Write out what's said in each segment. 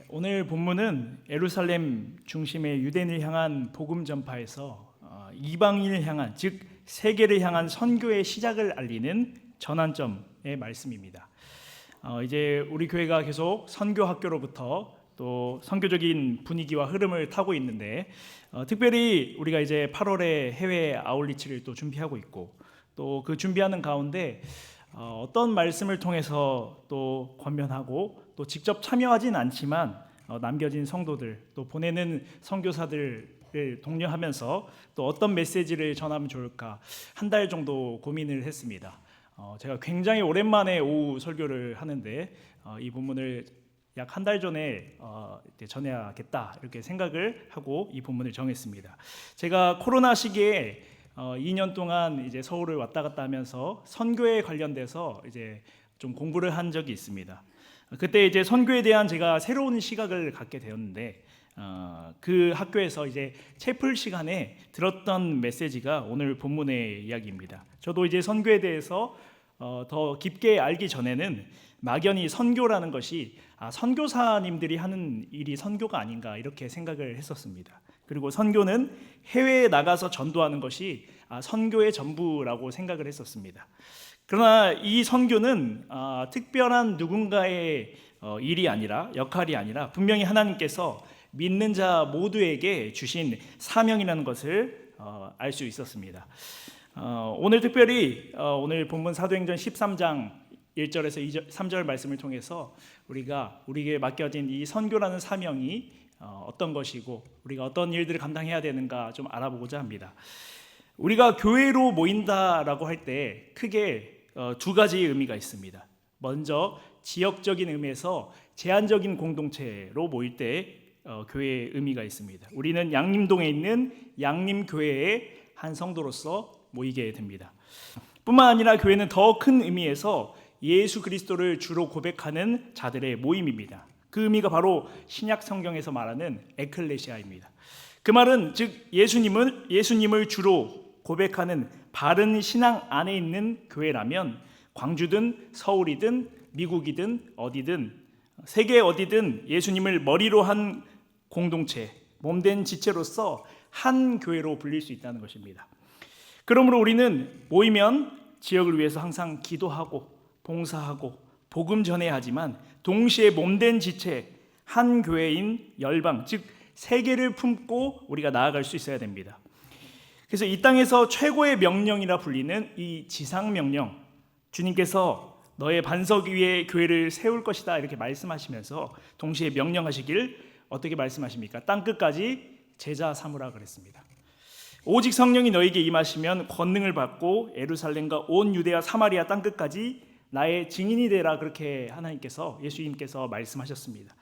오늘 본문은 예루살렘 중심의 유대인을 향한 복음 전파에서 이방인을 향한, 즉 세계를 향한 선교의 시작을 알리는 전환점의 말씀입니다. 이제 우리 교회가 계속 선교 학교로부터 또 선교적인 분위기와 흐름을 타고 있는데, 특별히 우리가 이제 8월에 해외 아웃리치를 또 준비하고 있고, 또 그 준비하는 가운데 어떤 말씀을 통해서 또 권면하고 또 직접 참여하진 않지만 남겨진 성도들, 또 보내는 선교사들을 독려하면서 또 어떤 메시지를 전하면 좋을까 한 달 정도 고민을 했습니다. 제가 굉장히 오랜만에 오후 설교를 하는데 이 본문을 약 한 달 전에 전해야겠다 이렇게 생각을 하고 이 본문을 정했습니다. 제가 코로나 시기에 2년 동안 이제 서울을 왔다 갔다 하면서 선교에 관련돼서 이제 좀 공부를 한 적이 있습니다. 그때 이제 선교에 대한 제가 새로운 시각을 갖게 되었는데, 그 학교에서 이제 채플 시간에 들었던 메시지가 오늘 본문의 이야기입니다. 저도 이제 선교에 대해서 더 깊게 알기 전에는 막연히 선교라는 것이 선교사님들이 하는 일이 선교가 아닌가 이렇게 생각을 했었습니다. 그리고 선교는 해외에 나가서 전도하는 것이 선교의 전부라고 생각을 했었습니다. 그러나 이 선교는 특별한 누군가의 일이 아니라, 역할이 아니라 분명히 하나님께서 믿는 자 모두에게 주신 사명이라는 것을 알 수 있었습니다. 오늘 특별히 오늘 본문 사도행전 13장 1절에서 3절 말씀을 통해서 우리에게 맡겨진 이 선교라는 사명이 어떤 것이고 우리가 어떤 일들을 감당해야 되는가 좀 알아보고자 합니다. 우리가 교회로 모인다라고 할 때 크게 두 가지 의미가 있습니다. 먼저 지역적인 의미에서 제한적인 공동체로 모일 때 교회의 의미가 있습니다. 우리는 양림동에 있는 양림교회의 한 성도로서 모이게 됩니다. 뿐만 아니라 교회는 더 큰 의미에서 예수 그리스도를 주로 고백하는 자들의 모임입니다. 그 의미가 바로 신약 성경에서 말하는 에클레시아입니다. 그 말은 즉 예수님을 주로 고백하는 바른 신앙 안에 있는 교회라면 광주든 서울이든 미국이든 어디든 세계 어디든 예수님을 머리로 한 공동체, 몸된 지체로서 한 교회로 불릴 수 있다는 것입니다. 그러므로 우리는 모이면 지역을 위해서 항상 기도하고 봉사하고 복음 전해야 하지만 동시에 몸된 지체, 한 교회인 열방, 즉 세계를 품고 우리가 나아갈 수 있어야 됩니다. 그래서 이 땅에서 최고의 명령이라 불리는 이 지상명령, 주님께서 너의 반석 위에 교회를 세울 것이다 이렇게 말씀하시면서 동시에 명령하시길 어떻게 말씀하십니까? 땅끝까지 제자 삼으라 그랬습니다. 오직 성령이 너에게 임하시면 권능을 받고 예루살렘과 온 유대와 사마리아 땅끝까지 나의 증인이 되라, 그렇게 하나님께서, 예수님께서 말씀하셨습니다.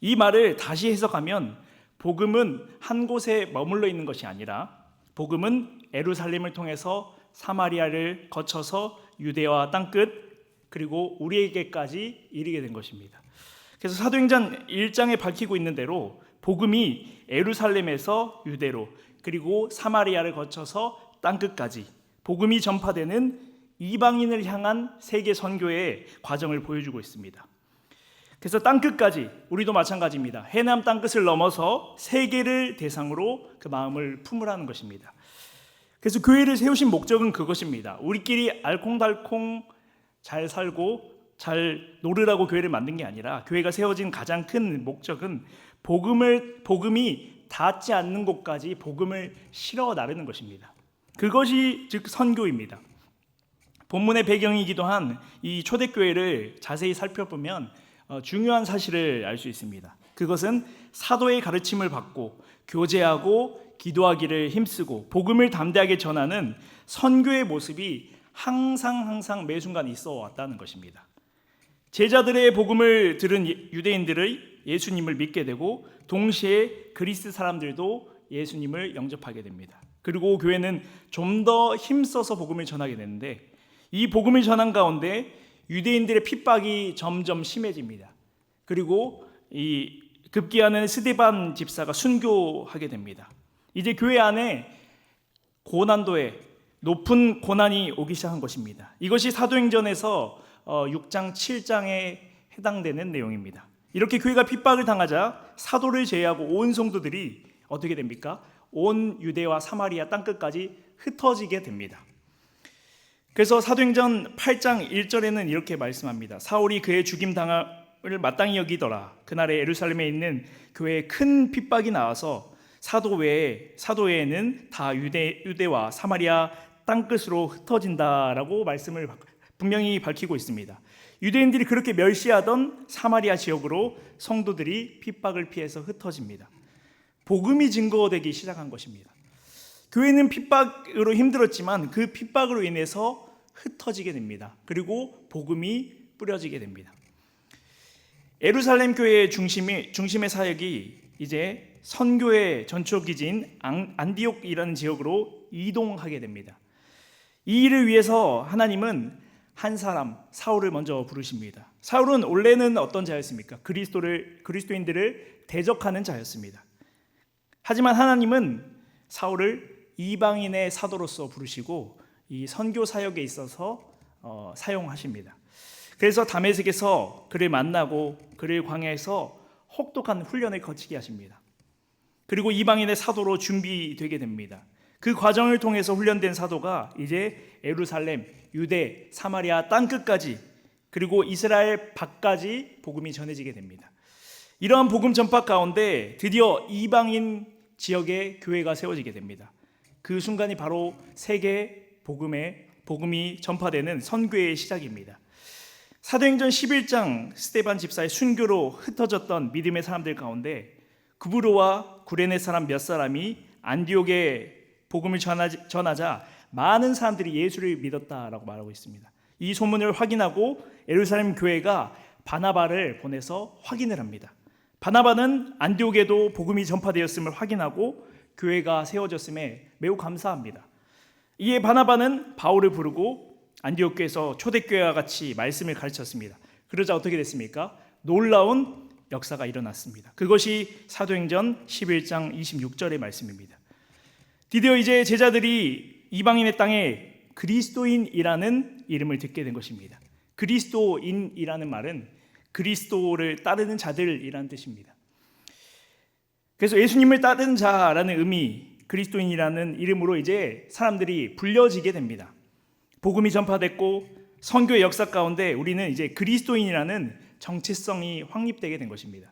이 말을 다시 해석하면 복음은 한 곳에 머물러 있는 것이 아니라 복음은 예루살렘을 통해서 사마리아를 거쳐서 유대와 땅끝 그리고 우리에게까지 이르게 된 것입니다. 그래서 사도행전 1장에 밝히고 있는 대로 복음이 예루살렘에서 유대로 그리고 사마리아를 거쳐서 땅끝까지 복음이 전파되는 이방인을 향한 세계 선교의 과정을 보여주고 있습니다. 그래서 땅끝까지, 우리도 마찬가지입니다. 해남 땅끝을 넘어서 세계를 대상으로 그 마음을 품으라는 것입니다. 그래서 교회를 세우신 목적은 그것입니다. 우리끼리 알콩달콩 잘 살고 잘 노르라고 교회를 만든 게 아니라 교회가 세워진 가장 큰 목적은 복음이 닿지 않는 곳까지 복음을 실어 나르는 것입니다. 그것이 즉 선교입니다. 본문의 배경이기도 한 이 초대교회를 자세히 살펴보면 중요한 사실을 알 수 있습니다. 그것은 사도의 가르침을 받고 교제하고 기도하기를 힘쓰고 복음을 담대하게 전하는 선교의 모습이 항상 매 순간 있어 왔다는 것입니다. 제자들의 복음을 들은 유대인들의 예수님을 믿게 되고 동시에 그리스 사람들도 예수님을 영접하게 됩니다. 그리고 교회는 좀 더 힘써서 복음을 전하게 되는데 이 복음을 전한 가운데 유대인들의 핍박이 점점 심해집니다. 그리고 이 급기야는 스데반 집사가 순교하게 됩니다. 이제 교회 안에 고난도에 높은 고난이 오기 시작한 것입니다. 이것이 사도행전에서 6장 7장에 해당되는 내용입니다. 이렇게 교회가 핍박을 당하자 사도를 제외하고 온 성도들이 어떻게 됩니까? 온 유대와 사마리아 땅끝까지 흩어지게 됩니다. 그래서 사도행전 8장 1절에는 이렇게 말씀합니다. 사울이 그의 죽임 당함을 마땅히 여기더라. 그날에 예루살렘에 있는 교회에 큰 핍박이 나와서 사도 외에는 다 유대와 사마리아 땅끝으로 흩어진다라고 말씀을 분명히 밝히고 있습니다. 유대인들이 그렇게 멸시하던 사마리아 지역으로 성도들이 핍박을 피해서 흩어집니다. 복음이 증거되기 시작한 것입니다. 교회는 핍박으로 힘들었지만 그 핍박으로 인해서 흩어지게 됩니다. 그리고 복음이 뿌려지게 됩니다. 예루살렘 교회의 중심의 사역이 이제 선교의 전초기지인 안디옥이라는 지역으로 이동하게 됩니다. 이 일을 위해서 하나님은 한 사람 사울을 먼저 부르십니다. 사울은 원래는 어떤 자였습니까? 그리스도인들을 대적하는 자였습니다. 하지만 하나님은 사울을 이방인의 사도로서 부르시고 이 선교 사역에 있어서 사용하십니다. 그래서 다메섹에서 그를 만나고 그를 광야에서 혹독한 훈련을 거치게 하십니다. 그리고 이방인의 사도로 준비되게 됩니다. 그 과정을 통해서 훈련된 사도가 이제 예루살렘, 유대, 사마리아 땅끝까지 그리고 이스라엘 밖까지 복음이 전해지게 됩니다. 이러한 복음 전파 가운데 드디어 이방인 지역에 교회가 세워지게 됩니다. 그 순간이 바로 세계 복음이 전파되는 선교의 시작입니다. 사도행전 11장 스데반 집사의 순교로 흩어졌던 믿음의 사람들 가운데 구브로와 구레네 사람 몇 사람이 안디옥에 복음을 전하자 많은 사람들이 예수를 믿었다라고 말하고 있습니다. 이 소문을 확인하고 예루살렘 교회가 바나바를 보내서 확인을 합니다. 바나바는 안디옥에도 복음이 전파되었음을 확인하고 교회가 세워졌음에 매우 감사합니다. 이에 바나바는 바울을 부르고 안디옥 교회에서 초대교회와 같이 말씀을 가르쳤습니다. 그러자 어떻게 됐습니까? 놀라운 역사가 일어났습니다. 그것이 사도행전 11장 26절의 말씀입니다. 드디어 이제 제자들이 이방인의 땅에 그리스도인이라는 이름을 듣게 된 것입니다. 그리스도인이라는 말은 그리스도를 따르는 자들이라는 뜻입니다. 그래서 예수님을 따르는 자라는 의미, 그리스도인이라는 이름으로 이제 사람들이 불려지게 됩니다. 복음이 전파됐고 선교의 역사 가운데 우리는 이제 그리스도인이라는 정체성이 확립되게 된 것입니다.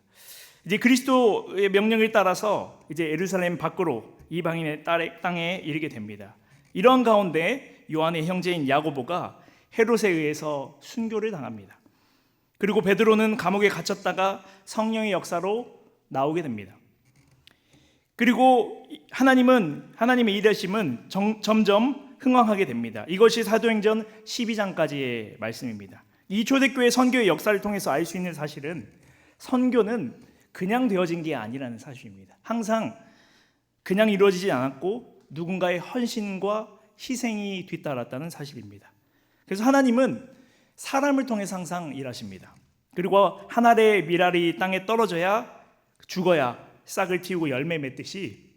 이제 그리스도의 명령을 따라서 이제 예루살렘 밖으로 이방인의 땅에 이르게 됩니다. 이러한 가운데 요한의 형제인 야고보가 헤롯에 의해서 순교를 당합니다. 그리고 베드로는 감옥에 갇혔다가 성령의 역사로 나오게 됩니다. 그리고 하나님의 일하심은 점점 흥왕하게 됩니다. 이것이 사도행전 12장까지의 말씀입니다. 이 초대교회 선교의 역사를 통해서 알 수 있는 사실은 선교는 그냥 되어진 게 아니라는 사실입니다. 항상 그냥 이루어지지 않았고 누군가의 헌신과 희생이 뒤따랐다는 사실입니다. 그래서 하나님은 사람을 통해서 항상 일하십니다. 그리고 한 알의 밀알이 땅에 떨어져야 죽어야 싹을 틔우고 열매 맺듯이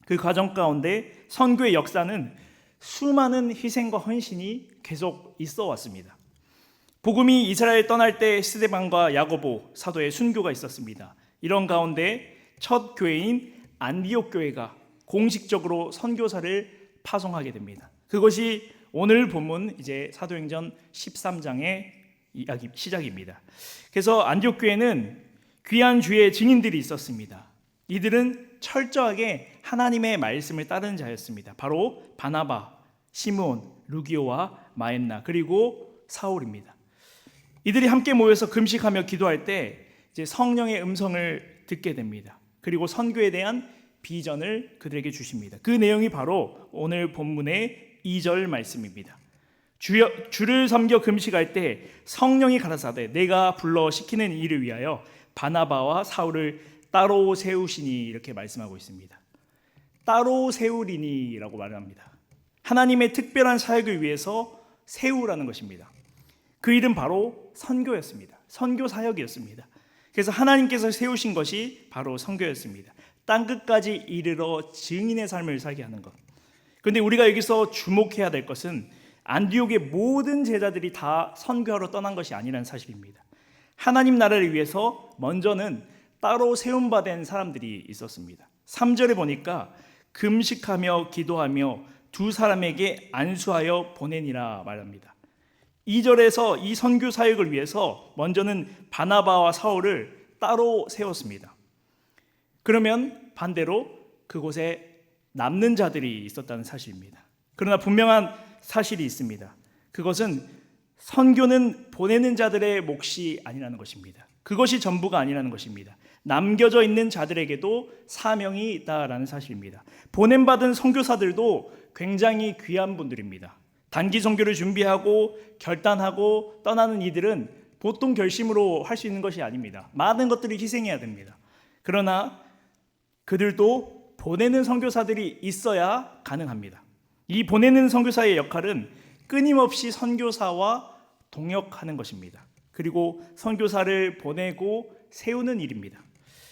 그 과정 가운데 선교의 역사는 수많은 희생과 헌신이 계속 있어 왔습니다. 복음이 이스라엘 떠날 때 스데반과 야고보 사도의 순교가 있었습니다. 이런 가운데 첫 교회인 안디옥 교회가 공식적으로 선교사를 파송하게 됩니다. 그것이 오늘 본문 이제 사도행전 13장의 이야기 시작입니다. 그래서 안디옥 교회는 귀한 주의 증인들이 있었습니다. 이들은 철저하게 하나님의 말씀을 따르는 자였습니다. 바로 바나바, 시므온, 루기오와 마엔나 그리고 사울입니다. 이들이 함께 모여서 금식하며 기도할 때 이제 성령의 음성을 듣게 됩니다. 그리고 선교에 대한 비전을 그들에게 주십니다. 그 내용이 바로 오늘 본문의 2절 말씀입니다. 주를 섬겨 금식할 때 성령이 가라사대 내가 불러 시키는 일을 위하여 바나바와 사울을 따로 세우시니 이렇게 말씀하고 있습니다. 따로 세우리니라고 말합니다. 하나님의 특별한 사역을 위해서 세우라는 것입니다. 그 일은 바로 선교였습니다. 선교 사역이었습니다. 그래서 하나님께서 세우신 것이 바로 선교였습니다. 땅끝까지 이르러 증인의 삶을 살게 하는 것. 그런데 우리가 여기서 주목해야 될 것은 안디옥의 모든 제자들이 다 선교하러 떠난 것이 아니라는 사실입니다. 하나님 나라를 위해서 먼저는 따로 세움받은 사람들이 있었습니다. 3절에 보니까 금식하며 기도하며 두 사람에게 안수하여 보내니라 말합니다. 2절에서 이 선교 사역을 위해서 먼저는 바나바와 사울을 따로 세웠습니다. 그러면 반대로 그곳에 남는 자들이 있었다는 사실입니다. 그러나 분명한 사실이 있습니다. 그것은 선교는 보내는 자들의 몫이 아니라는 것입니다. 그것이 전부가 아니라는 것입니다. 남겨져 있는 자들에게도 사명이 있다라는 사실입니다. 보냄받은 선교사들도 굉장히 귀한 분들입니다. 단기 선교를 준비하고 결단하고 떠나는 이들은 보통 결심으로 할 수 있는 것이 아닙니다. 많은 것들을 희생해야 됩니다. 그러나 그들도 보내는 선교사들이 있어야 가능합니다. 이 보내는 선교사의 역할은 끊임없이 선교사와 동역하는 것입니다. 그리고 선교사를 보내고 세우는 일입니다.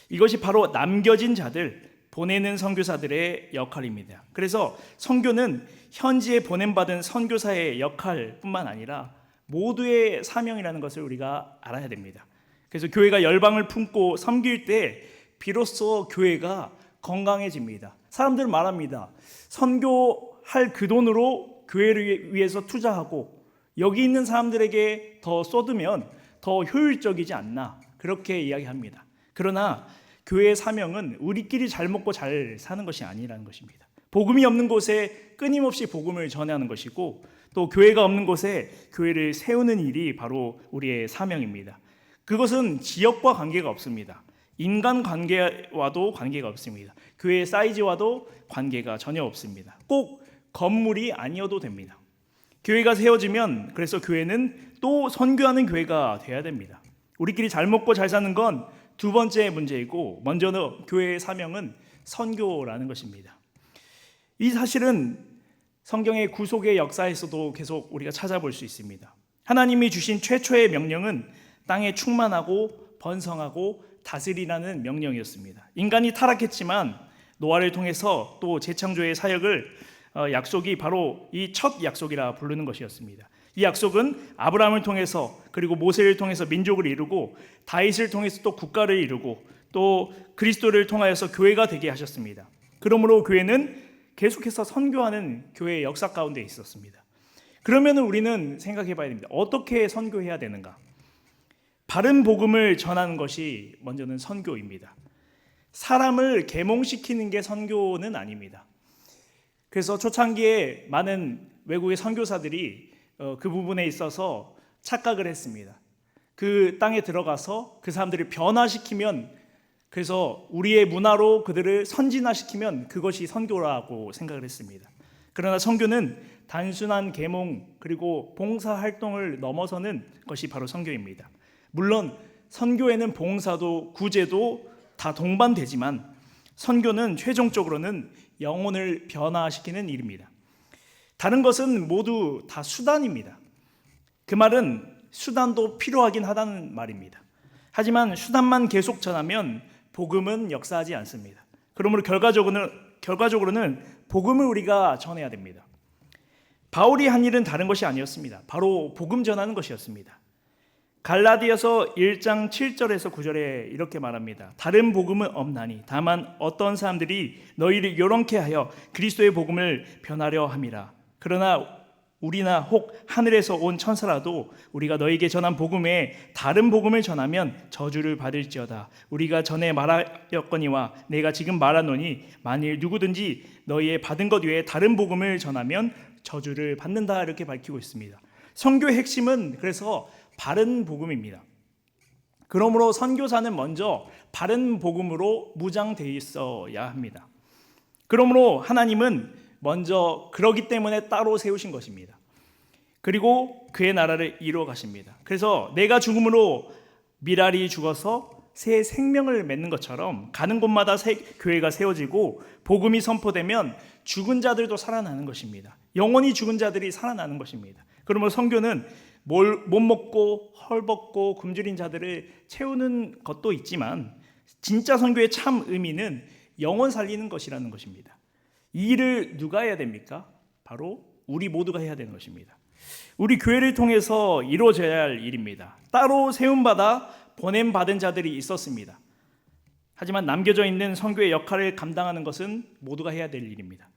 이것이 바로 남겨진 자들, 보내는 선교사들의 역할입니다. 그래서 선교는 현지에 보냄받은 선교사의 역할뿐만 아니라 모두의 사명이라는 것을 우리가 알아야 됩니다. 그래서 교회가 열방을 품고 섬길 때 비로소 교회가 건강해집니다. 사람들은 말합니다. 선교할 그 돈으로 교회를 위해서 투자하고 여기 있는 사람들에게 더 쏟으면 더 효율적이지 않나, 그렇게 이야기합니다. 그러나 교회의 사명은 우리끼리 잘 먹고 잘 사는 것이 아니라는 것입니다. 복음이 없는 곳에 끊임없이 복음을 전하는 것이고, 또 교회가 없는 곳에 교회를 세우는 일이 바로 우리의 사명입니다. 그것은 지역과 관계가 없습니다. 인간 관계와도 관계가 없습니다. 교회의 사이즈와도 관계가 전혀 없습니다. 꼭 건물이 아니어도 됩니다. 교회가 세워지면 그래서 교회는 또 선교하는 교회가 돼야 됩니다. 우리끼리 잘 먹고 잘 사는 건 두 번째 문제이고, 먼저는 교회의 사명은 선교라는 것입니다. 이 사실은 성경의 구속의 역사에서도 계속 우리가 찾아볼 수 있습니다. 하나님이 주신 최초의 명령은 땅에 충만하고 번성하고 다스리라는 명령이었습니다. 인간이 타락했지만 노아를 통해서 또 재창조의 사역을 약속이 바로 이 첫 약속이라 부르는 것이었습니다. 이 약속은 아브라함을 통해서, 그리고 모세를 통해서 민족을 이루고, 다윗을 통해서 또 국가를 이루고, 또 그리스도를 통하여서 교회가 되게 하셨습니다. 그러므로 교회는 계속해서 선교하는 교회의 역사 가운데 있었습니다. 그러면 우리는 생각해 봐야 됩니다. 어떻게 선교해야 되는가? 바른 복음을 전하는 것이 먼저는 선교입니다. 사람을 계몽시키는 게 선교는 아닙니다. 그래서 초창기에 많은 외국의 선교사들이 그 부분에 있어서 착각을 했습니다. 그 땅에 들어가서 그 사람들을 변화시키면, 그래서 우리의 문화로 그들을 선진화시키면 그것이 선교라고 생각을 했습니다. 그러나 선교는 단순한 계몽 그리고 봉사활동을 넘어서는 것이 바로 선교입니다. 물론 선교에는 봉사도 구제도 다 동반되지만 선교는 최종적으로는 영혼을 변화시키는 일입니다. 다른 것은 모두 다 수단입니다. 그 말은 수단도 필요하긴 하다는 말입니다. 하지만 수단만 계속 전하면 복음은 역사하지 않습니다. 그러므로 결과적으로는 복음을 우리가 전해야 됩니다. 바울이 한 일은 다른 것이 아니었습니다. 바로 복음 전하는 것이었습니다. 갈라디아서 1장 7절에서 9절에 이렇게 말합니다. 다른 복음은 없나니 다만 어떤 사람들이 너희를 요런케 하여 그리스도의 복음을 변하려 함이라. 그러나 우리나 혹 하늘에서 온 천사라도 우리가 너희에게 전한 복음에 다른 복음을 전하면 저주를 받을지어다. 우리가 전에 말하였거니와 내가 지금 말하노니 만일 누구든지 너희의 받은 것 외에 다른 복음을 전하면 저주를 받는다, 이렇게 밝히고 있습니다. 선교의 핵심은 그래서 바른 복음입니다. 그러므로 선교사는 먼저 바른 복음으로 무장되어 있어야 합니다. 그러므로 하나님은 먼저 그러기 때문에 따로 세우신 것입니다. 그리고 그의 나라를 이루어 가십니다. 그래서 내가 죽음으로 미랄이 죽어서 새 생명을 맺는 것처럼 가는 곳마다 새 교회가 세워지고 복음이 선포되면 죽은 자들도 살아나는 것입니다. 영원히 죽은 자들이 살아나는 것입니다. 그러므로 선교는 못 먹고 헐벗고 굶주린 자들을 채우는 것도 있지만 진짜 선교의 참 의미는 영혼 살리는 것이라는 것입니다. 이 일을 누가 해야 됩니까? 바로 우리 모두가 해야 되는 것입니다. 우리 교회를 통해서 이루어져야 할 일입니다. 따로 세움받아 보냄받은 자들이 있었습니다. 하지만 남겨져 있는 선교의 역할을 감당하는 것은 모두가 해야 될 일입니다.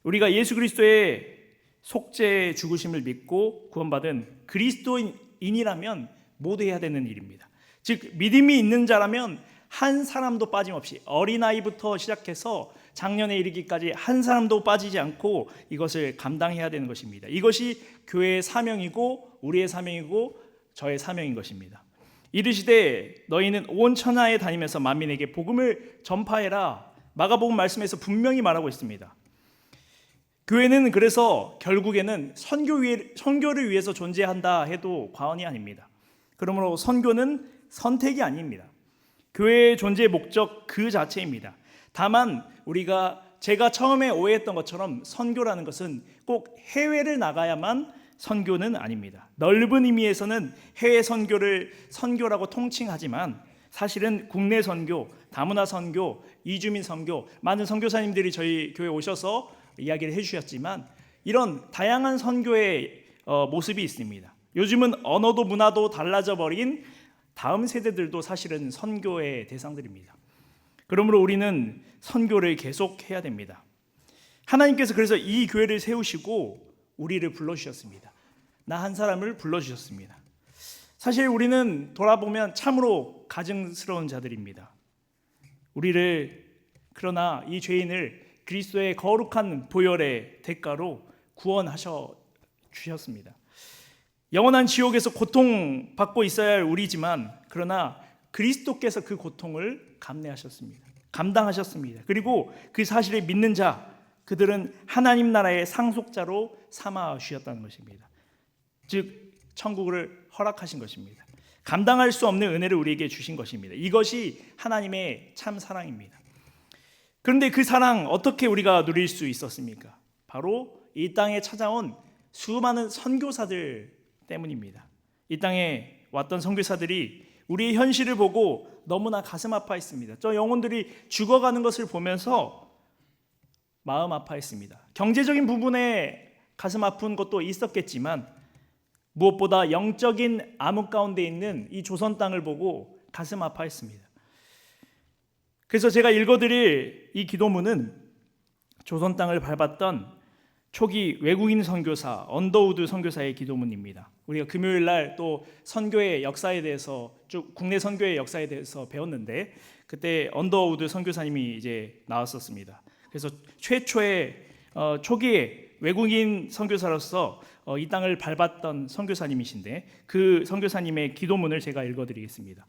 우리가 예수 그리스도의 속죄 죽으심을 믿고 구원받은 그리스도인이라면 모두 해야 되는 일입니다. 즉 믿음이 있는 자라면 한 사람도 빠짐없이 어린아이부터 시작해서 장년에 이르기까지 한 사람도 빠지지 않고 이것을 감당해야 되는 것입니다. 이것이 교회의 사명이고 우리의 사명이고 저의 사명인 것입니다. 이르시되 너희는 온 천하에 다니면서 만민에게 복음을 전파해라. 마가복음 말씀에서 분명히 말하고 있습니다. 교회는 그래서 결국에는 선교를 위해서 존재한다 해도 과언이 아닙니다. 그러므로 선교는 선택이 아닙니다. 교회의 존재의 목적 그 자체입니다. 다만 제가 처음에 오해했던 것처럼 선교라는 것은 꼭 해외를 나가야만 선교는 아닙니다. 넓은 의미에서는 해외 선교를 선교라고 통칭하지만 사실은 국내 선교, 다문화 선교, 이주민 선교, 많은 선교사님들이 저희 교회에 오셔서 이야기를 해주셨지만 이런 다양한 선교의 모습이 있습니다. 요즘은 언어도 문화도 달라져 버린 다음 세대들도 사실은 선교의 대상들입니다. 그러므로 우리는 선교를 계속해야 됩니다. 하나님께서 그래서 이 교회를 세우시고 우리를 불러주셨습니다. 나 한 사람을 불러주셨습니다. 사실 우리는 돌아보면 참으로 가증스러운 자들입니다. 그러나 이 죄인을 그리스도의 거룩한 보혈의 대가로 구원하셔 주셨습니다. 영원한 지옥에서 고통받고 있어야 할 우리지만 그러나 그리스도께서 그 고통을 감당하셨습니다. 그리고 그 사실을 믿는 자 그들은 하나님 나라의 상속자로 삼아 주셨다는 것입니다. 즉 천국을 허락하신 것입니다. 감당할 수 없는 은혜를 우리에게 주신 것입니다. 이것이 하나님의 참 사랑입니다. 그런데 그 사랑 어떻게 우리가 누릴 수 있었습니까? 바로 이 땅에 찾아온 수많은 선교사들 때문입니다. 이 땅에 왔던 선교사들이 우리의 현실을 보고 너무나 가슴 아파했습니다. 저 영혼들이 죽어가는 것을 보면서 마음 아파했습니다. 경제적인 부분에 가슴 아픈 것도 있었겠지만 무엇보다 영적인 암흑 가운데 있는 이 조선 땅을 보고 가슴 아파했습니다. 그래서 제가 읽어드릴 이 기도문은 조선 땅을 밟았던 초기 외국인 선교사 언더우드 선교사의 기도문입니다. 우리가 금요일 날 또 선교의 역사에 대해서 쭉 국내 선교의 역사에 대해서 배웠는데 그때 언더우드 선교사님이 이제 나왔었습니다. 그래서 최초의 초기에 외국인 선교사로서 이 땅을 밟았던 선교사님이신데 그 선교사님의 기도문을 제가 읽어드리겠습니다.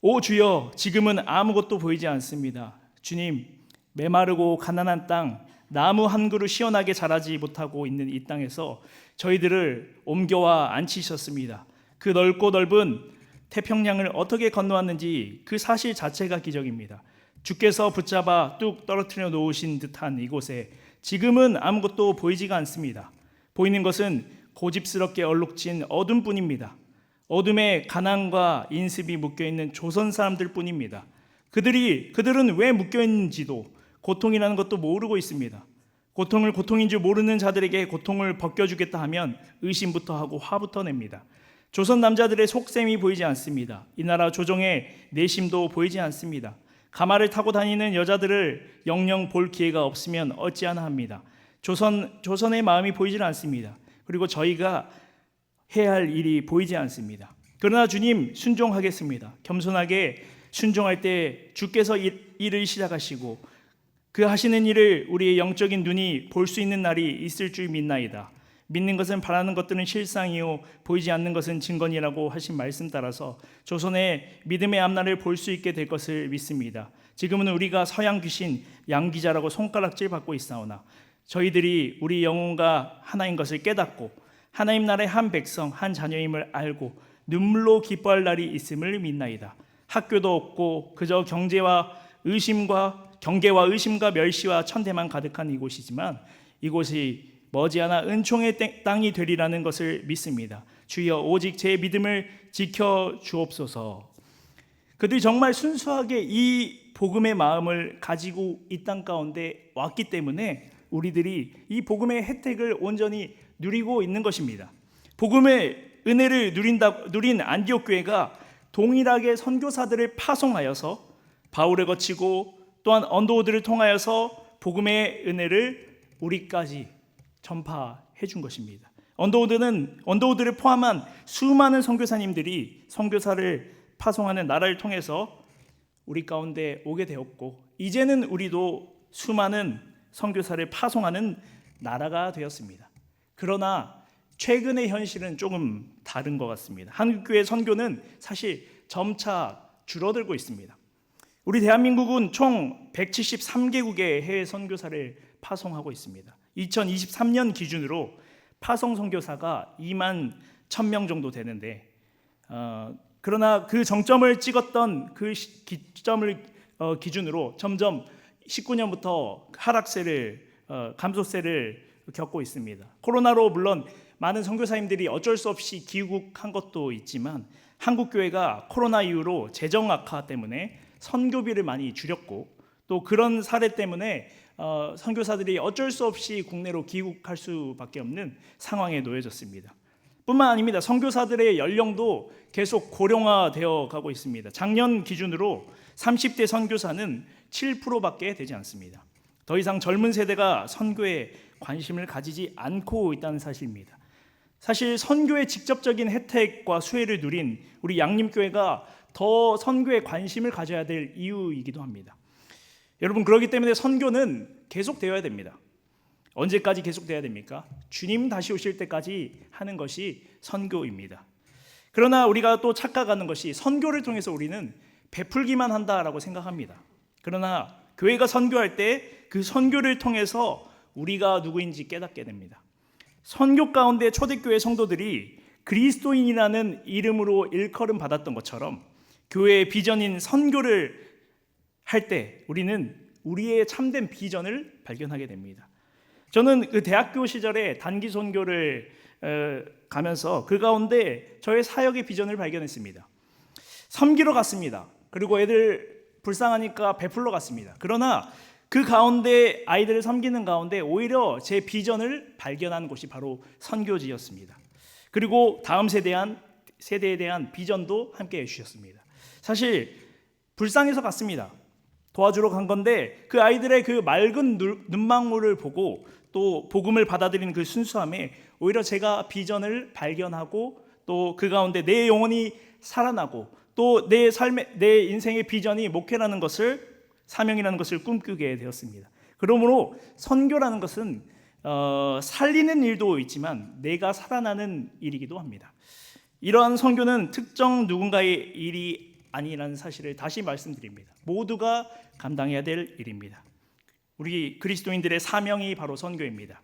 오 주여, 지금은 아무것도 보이지 않습니다. 주님, 메마르고 가난한 땅, 나무 한 그루 시원하게 자라지 못하고 있는 이 땅에서 저희들을 옮겨와 앉히셨습니다. 그 넓고 넓은 태평양을 어떻게 건너왔는지 그 사실 자체가 기적입니다. 주께서 붙잡아 뚝 떨어뜨려 놓으신 듯한 이곳에 지금은 아무것도 보이지가 않습니다. 보이는 것은 고집스럽게 얼룩진 어둠뿐입니다. 어둠에 가난과 인습이 묶여있는 조선 사람들 뿐입니다. 그들은 왜 묶여있는지도 고통이라는 것도 모르고 있습니다. 고통을 고통인 줄 모르는 자들에게 고통을 벗겨주겠다 하면 의심부터 하고 화부터 냅니다. 조선 남자들의 속셈이 보이지 않습니다. 이 나라 조정의 내심도 보이지 않습니다. 가마를 타고 다니는 여자들을 영영 볼 기회가 없으면 어찌하나 합니다. 조선의 마음이 보이질 않습니다. 그리고 저희가 해야 할 일이 보이지 않습니다. 그러나 주님, 순종하겠습니다. 겸손하게 순종할 때 주께서 일을 시작하시고 그 하시는 일을 우리의 영적인 눈이 볼 수 있는 날이 있을 줄 믿나이다. 믿는 것은 바라는 것들은 실상이요 보이지 않는 것은 증거니라고 하신 말씀 따라서 조선의 믿음의 앞날을 볼 수 있게 될 것을 믿습니다. 지금은 우리가 서양 귀신 양기자라고 손가락질 받고 있사오나 저희들이 우리 영혼과 하나인 것을 깨닫고 하나님 나라의 한 백성 한 자녀임을 알고 눈물로 기뻐할 날이 있음을 믿나이다. 학교도 없고 그저 경계와 의심과 멸시와 천대만 가득한 이곳이지만 이곳이 머지않아 은총의 땅이 되리라는 것을 믿습니다. 주여, 오직 제 믿음을 지켜 주옵소서. 그들이 정말 순수하게 이 복음의 마음을 가지고 이 땅 가운데 왔기 때문에 우리들이 이 복음의 혜택을 온전히 누리고 있는 것입니다. 복음의 은혜를 누린 안디옥 교회가 동일하게 선교사들을 파송하여서 바울을 거치고 또한 언더우드를 통하여서 복음의 은혜를 우리까지 전파해 준 것입니다. 언더우드를 포함한 수많은 선교사님들이 선교사를 파송하는 나라를 통해서 우리 가운데 오게 되었고, 이제는 우리도 수많은 선교사를 파송하는 나라가 되었습니다. 그러나 최근의 현실은 조금 다른 것 같습니다. 한국교회 선교는 사실 점차 줄어들고 있습니다. 우리 대한민국은 총 173개국의 해외 선교사를 파송하고 있습니다. 2023년 기준으로 파송 선교사가 2만 1,000명 정도 되는데, 그러나 그 정점을 찍었던 그 기점을 기준으로 점점 19년부터 감소세를 겪고 있습니다. 코로나로 물론 많은 선교사님들이 어쩔 수 없이 귀국한 것도 있지만, 한국 교회가 코로나 이후로 재정 악화 때문에 선교비를 많이 줄였고, 또 그런 사례 때문에 선교사들이 어쩔 수 없이 국내로 귀국할 수밖에 없는 상황에 놓여졌습니다. 뿐만 아닙니다. 선교사들의 연령도 계속 고령화되어 가고 있습니다. 작년 기준으로 30대 선교사는 7%밖에 되지 않습니다. 더 이상 젊은 세대가 선교에 관심을 가지지 않고 있다는 사실입니다. 사실 선교의 직접적인 혜택과 수혜를 누린 우리 양림교회가 더 선교에 관심을 가져야 될 이유이기도 합니다. 여러분, 그렇기 때문에 선교는 계속되어야 됩니다. 언제까지 계속돼야 됩니까? 주님 다시 오실 때까지 하는 것이 선교입니다. 그러나 우리가 또 착각하는 것이 선교를 통해서 우리는 베풀기만 한다라고 생각합니다. 그러나 교회가 선교할 때 그 선교를 통해서 우리가 누구인지 깨닫게 됩니다. 선교 가운데 초대교회 성도들이 그리스도인이라는 이름으로 일컬음 받았던 것처럼 교회의 비전인 선교를 할 때 우리는 우리의 참된 비전을 발견하게 됩니다. 저는 그 대학교 시절에 단기 선교를 가면서 그 가운데 저의 사역의 비전을 발견했습니다. 섬기러 갔습니다. 그리고 애들 불쌍하니까 베풀러 갔습니다. 그러나 그 가운데 아이들을 섬기는 가운데 오히려 제 비전을 발견한 곳이 바로 선교지였습니다. 그리고 다음 세대에 대한 비전도 함께 해주셨습니다. 사실 불쌍해서 갔습니다. 도와주러 간 건데 그 아이들의 그 맑은 눈망울을 보고 또 복음을 받아들이는 그 순수함에 오히려 제가 비전을 발견하고 또 그 가운데 내 영혼이 살아나고 또 내 인생의 비전이 목회라는 것을, 사명이라는 것을 꿈꾸게 되었습니다. 그러므로 선교라는 것은 살리는 일도 있지만 내가 살아나는 일이기도 합니다. 이러한 선교는 특정 누군가의 일이 아니라는 사실을 다시 말씀드립니다. 모두가 감당해야 될 일입니다. 우리 그리스도인들의 사명이 바로 선교입니다.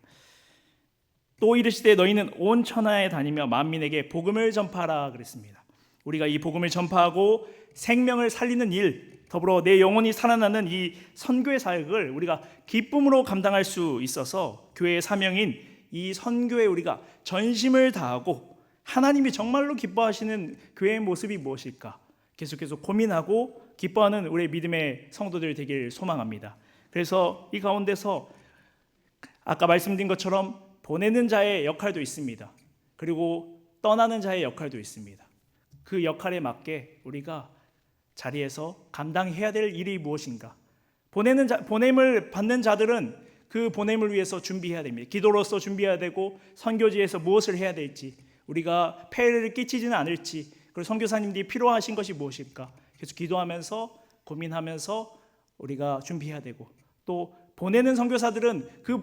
또 이르시되 너희는 온 천하에 다니며 만민에게 복음을 전파하라 그랬습니다. 우리가 이 복음을 전파하고 생명을 살리는 일, 더불어 내 영혼이 살아나는 이 선교의 사역을 우리가 기쁨으로 감당할 수 있어서 교회의 사명인 이 선교에 우리가 전심을 다하고 하나님이 정말로 기뻐하시는 교회의 모습이 무엇일까 계속해서 고민하고 기뻐하는 우리 믿음의 성도들 되길 소망합니다. 그래서 이 가운데서 아까 말씀드린 것처럼 보내는 자의 역할도 있습니다. 그리고 떠나는 자의 역할도 있습니다. 그 역할에 맞게 우리가 자리에서 감당해야 될 일이 무엇인가? 보냄을 받는 자들은 그 보냄을 위해서 준비해야 됩니다. 기도로서 준비해야 되고 선교지에서 무엇을 해야 될지, 우리가 폐해를 끼치지는 않을지, 그리고 선교사님들이 필요하신 것이 무엇일까? 계속 기도하면서 고민하면서 우리가 준비해야 되고, 또 보내는 선교사들은 그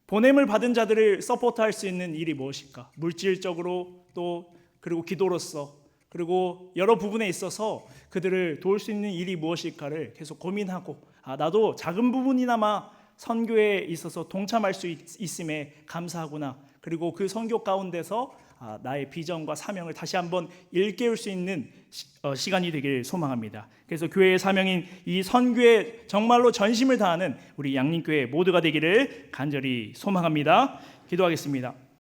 보냄을 받은 자들을 서포트할 수 있는 일이 무엇일까? 물질적으로 또 그리고 기도로서 그리고 여러 부분에 있어서 그들을 도울 수 있는 일이 무엇일까를 계속 고민하고, 나도 작은 부분이나마 선교에 있어서 동참할 수 있음에 감사하구나. 그리고 그 선교 가운데서 나의 비전과 사명을 다시 한번 일깨울 수 있는 시간이 되길 소망합니다. 그래서 교회의 사명인 이 선교에 정말로 전심을 다하는 우리 양림교회 모두가 되기를 간절히 소망합니다. 기도하겠습니다.